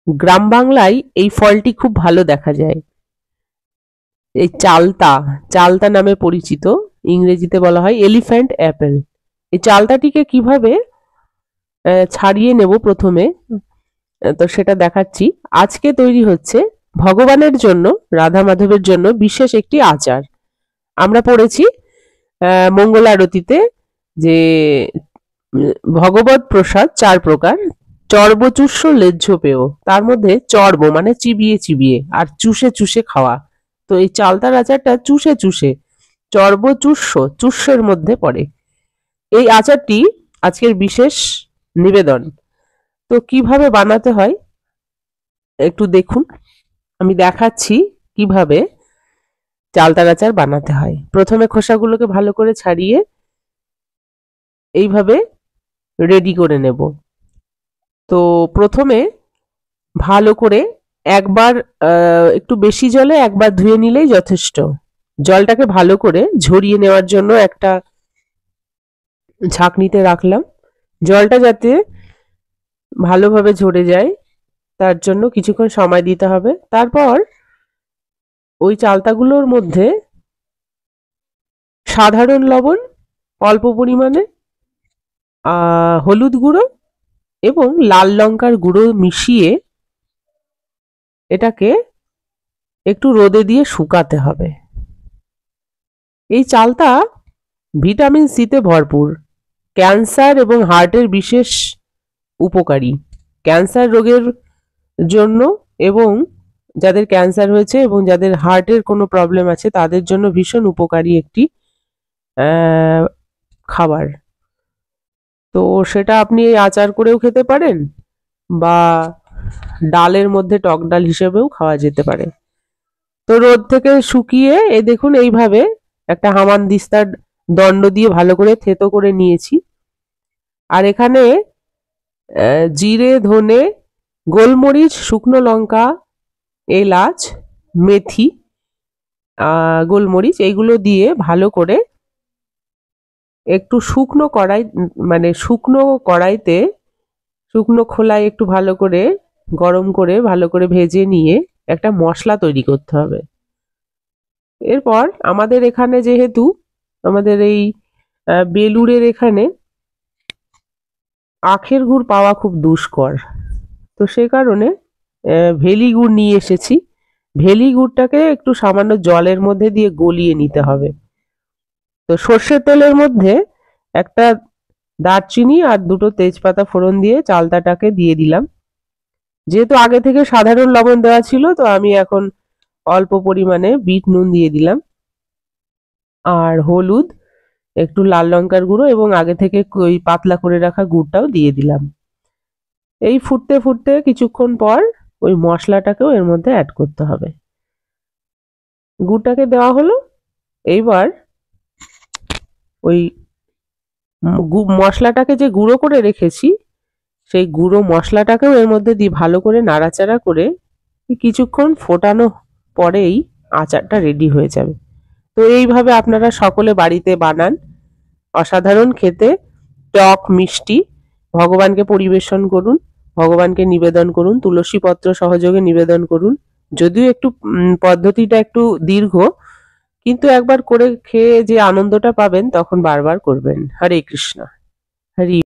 গ্রাম বাংলায় এই ফলটি খুব ভালো দেখা যায়। এই চালতা, চালতা নামে পরিচিত। ইংরেজিতে বলা হয় এলিফ্যান্ট অ্যাপেল। এই চালতাটিকে কিভাবে ছাড়িয়ে নেব প্রথমে, তো সেটা দেখাচ্ছি। আজকে তৈরি হচ্ছে ভগবানের জন্য, রাধা মাধবের জন্য বিশেষ একটি আচার। আমরা পড়েছি মঙ্গল আরতিতে যে ভগবত প্রসাদ 4 প্রকার, চর্বচুষ্য লেহ্য পেয়। তার মধ্যে চর্ব মানে চিবিয়ে চিবিয়ে, আর চুষে চুষে খাওয়া। তো এই চালতার আচারটা চুষে চুষে, চর্বচুষ্য, চুষ্যের মধ্যে পড়ে। এই আচারটি আজকের বিশেষ নিবেদন। তো কিভাবে বানাতে হয় একটু দেখুন, আমি দেখাচ্ছি কিভাবে চালতার আচার বানাতে হয়। প্রথমে খোসাগুলোকে ভালো করে ছাড়িয়ে এইভাবে রেডি করে নেব। তো প্রথমে ভালো করে একবার একটু বেশি জলে একবার ধুয়ে নিলেই যথেষ্ট। জলটাকে ভালো করে ঝরিয়ে নেওয়ার জন্য একটা ছাঁকনিতে রাখলাম। জলটা যাতে ভালোভাবে ঝরে যায় তার জন্য কিছুক্ষণ সময় দিতে হবে। তারপর ওই চালতাগুলোর মধ্যে সাধারণ লবণ, অল্প পরিমাণে হলুদ গুঁড়ো এবং লাল লঙ্কার গুঁড়ো মিশিয়ে এটাকে একটু রোদে দিয়ে শুকাতে হবে। এই চালতা ভিটামিন সিতে ভরপুর, ক্যান্সার এবং হার্টের বিশেষ উপকারী। ক্যান্সার রোগের জন্য এবং যাদের ক্যান্সার হয়েছে এবং যাদের হার্টের কোনো প্রবলেম আছে তাদের জন্য ভীষণ উপকারী একটি খাবার। তো সেটা আপনি আচার করেও খেতে পারেন বা ডালের মধ্যে টক ডাল হিসেবেও খাওয়া যেতে পারে। তো রোদ থেকে শুকিয়ে এই দেখুন এইভাবে একটা হামানদিস্তার দণ্ড দিয়ে ভালো করে থেতো করে নিয়েছি। আর এখানে জিরে, ধনে, গোলমরিচ, শুকনো লঙ্কা, এলাচ, মেথি, গোলমরিচ এইগুলো দিয়ে ভালো করে একটু শুকনো কড়াই, মানে শুকনো কড়াইতে, শুকনো খোলায় একটু ভালো করে গরম করে ভালো করে ভেজে নিয়ে একটা মশলা তৈরি করতে হবে। এরপর আমাদের এখানে যেহেতু আমাদের এই বেলুড়ের এখানে আখের গুড় পাওয়া খুব দুষ্কর, তো সে কারণে ভেলি গুড় নিয়ে এসেছি। ভেলি গুড়টাকে একটু সামান্য জলের মধ্যে দিয়ে গলিয়ে নিতে হবে। তো সর্ষের তেলের মধ্যে একটা দারচিনি আর দুটো তেজপাতা ফোড়ন দিয়ে চালতাটাকে দিয়ে দিলাম। যেহেতু আগে থেকে সাধারণ লবণ দেওয়া ছিল, তো আমি এখন অল্প পরিমাণে বিট নুন দিয়ে দিলাম, আর হলুদ, একটু লাল লঙ্কার গুঁড়ো এবং আগে থেকে ওই পাতলা করে রাখা গুড়টাও দিয়ে দিলাম। এই ফুটতে ফুটতে কিছুক্ষণ পর ওই মশলাটাকেও এর মধ্যে অ্যাড করতে হবে। গুড়টাকে দেওয়া হলো। এইবার ওই মশলাটাকে যে গুঁড়ো করে রেখেছি সেই গুঁড়ো মশলাটাকেও এর মধ্যে দিয়ে ভালো করে নাড়াচাড়া করে কিছুক্ষণ ফোটানো পরেই আচারটা রেডি হয়ে যাবে। তো এইভাবে আপনারা সকলে বাড়িতে বানান, অসাধারণ খেতে, টক মিষ্টি। ভগবানকে পরিবেশন করুন, ভগবানকে নিবেদন করুন, তুলসী পত্র সহযোগে নিবেদন করুন। যদিও একটু পদ্ধতিটা একটু দীর্ঘ, কিন্তু একবার করে খেয়ে যে আনন্দটা পাবেন তখন বারবার করবেন। হরে কৃষ্ণ। হরি।